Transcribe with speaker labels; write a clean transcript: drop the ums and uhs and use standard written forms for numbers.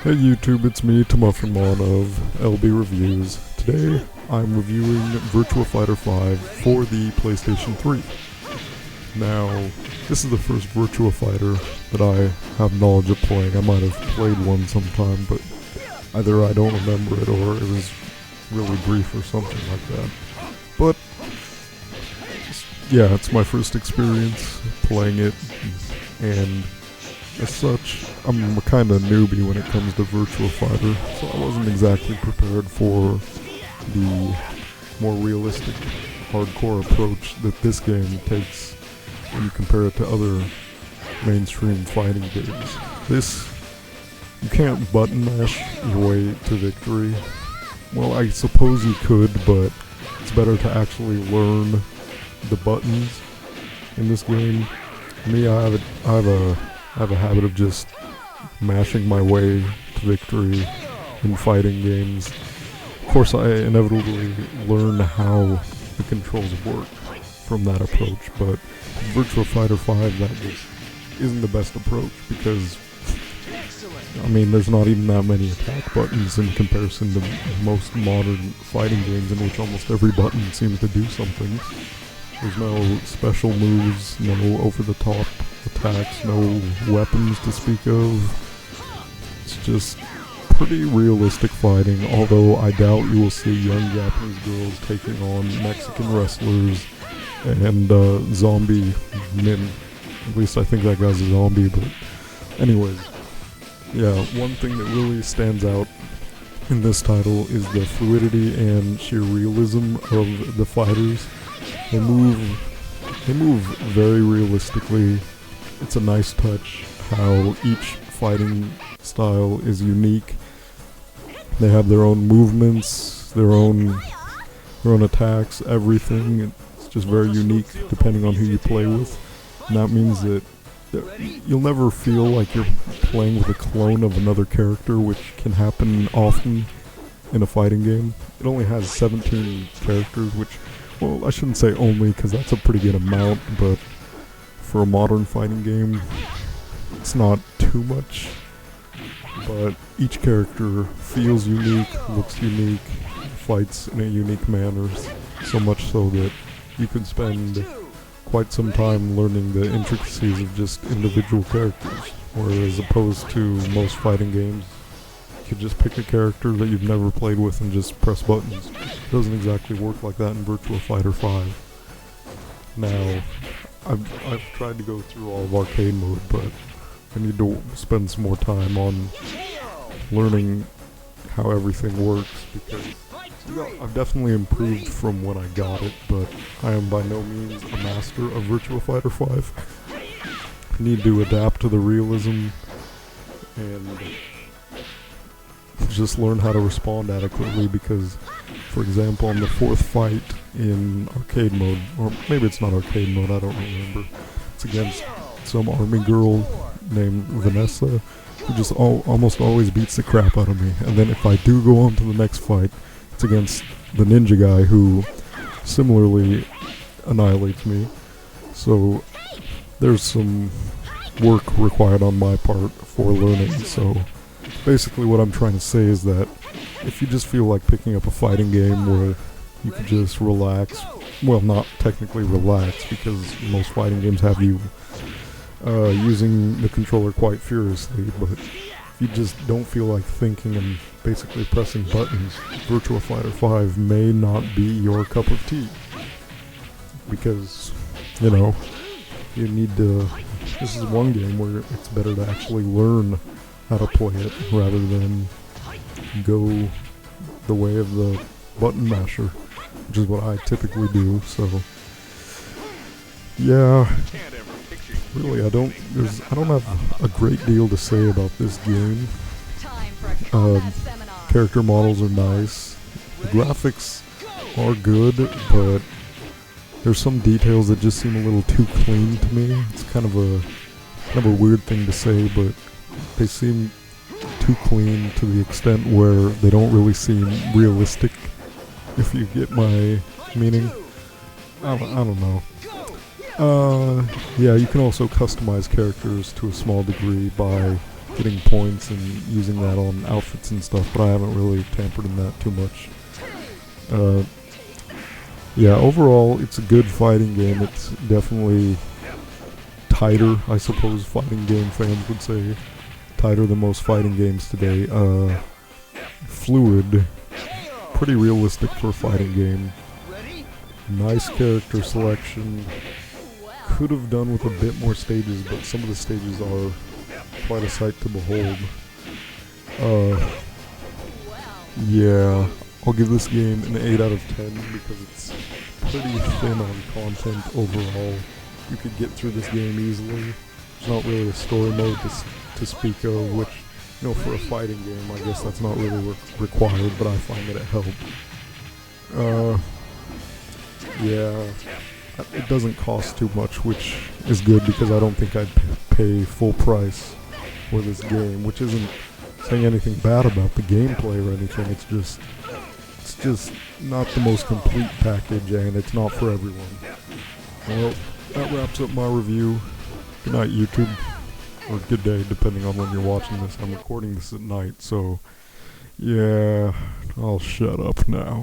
Speaker 1: Hey YouTube, it's me, Tamuffin of LB Reviews. Today, I'm reviewing Virtua Fighter 5 for the PlayStation 3. Now, this is the first Virtua Fighter that I have knowledge of playing. I might have played one sometime, but either I don't remember it or it was really brief or something like that. But, yeah, it's my first experience playing it, and as such, I'm a kind of newbie when it comes to Virtua Fighter, so I wasn't exactly prepared for the more realistic, hardcore approach that this game takes when you compare it to other mainstream fighting games. This, you can't button mash your way to victory. Well, I suppose you could, but it's better to actually learn the buttons in this game. Me, I have a habit of just mashing my way to victory in fighting games. Of course, I inevitably learn how the controls work from that approach, but Virtua Fighter 5, that just isn't the best approach because, I mean, there's not even that many attack buttons in comparison to most modern fighting games in which almost every button seems to do something. There's no special moves, no over-the-top attacks, no weapons to speak of. It's just pretty realistic fighting, although I doubt you will see young Japanese girls taking on Mexican wrestlers and zombie men. At least I think that guy's a zombie, but anyways. Yeah, one thing that really stands out in this title is the fluidity and sheer realism of the fighters. They move very realistically. It's a nice touch how each fighting style is unique. They have their own movements, their own attacks, everything. It's just very unique depending on who you play with. And that means that you'll never feel like you're playing with a clone of another character, which can happen often in a fighting game. It only has 17 characters, which, well, I shouldn't say only, because that's a pretty good amount, but for a modern fighting game, it's not too much. But each character feels unique, looks unique, fights in a unique manner, so much so that you could spend quite some time learning the intricacies of just individual characters, whereas opposed to most fighting games, you could just pick a character that you've never played with and just press buttons. It doesn't exactly work like that in Virtua Fighter 5. Now, I've tried to go through all of arcade mode, but I need to spend some more time on learning how everything works, because I've definitely improved from when I got it, but I am by no means a master of Virtua Fighter 5. I need to adapt to the realism and just learn how to respond adequately, because, for example, on the fourth fight in arcade mode, or maybe it's not arcade mode, I don't remember, it's against some army girl named Vanessa, who just almost always beats the crap out of me. And then if I do go on to the next fight, it's against the ninja guy, who similarly annihilates me. So there's some work required on my part for learning. So basically what I'm trying to say is that if you just feel like picking up a fighting game where you can just relax, well, not technically relax, because most fighting games have you using the controller quite furiously, but if you just don't feel like thinking and basically pressing buttons, Virtua Fighter 5 may not be your cup of tea. Because, you know, you need to, this is one game where it's better to actually learn how to play it rather than go the way of the button masher, which is what I typically do. So yeah, really I don't have a great deal to say about this game. Character models are nice, the graphics are good, but there's some details that just seem a little too clean to me. It's kind of a weird thing to say, but they seem too clean to the extent where they don't really seem realistic, if you get my meaning. I don't know. Yeah, you can also customize characters to a small degree by getting points and using that on outfits and stuff, but I haven't really tampered in that too much. Yeah, overall, it's a good fighting game. It's definitely tighter, I suppose fighting game fans would say. Tighter than most fighting games today. Fluid. Pretty realistic for a fighting game. Nice character selection. Could have done with a bit more stages, but some of the stages are quite a sight to behold. Yeah, I'll give this game an 8 out of 10 because it's pretty thin on content overall. You could get through this game easily. There's not really a story mode to speak of, which, you know, for a fighting game, I guess that's not really required, but I find that it helped. Yeah, it doesn't cost too much, which is good because I don't think I'd pay full price for this game, which isn't saying anything bad about the gameplay or anything. It's just not the most complete package, and it's not for everyone. Well, that wraps up my review. Good night, YouTube, or good day, depending on when you're watching this. I'm recording this at night, so yeah, I'll shut up now.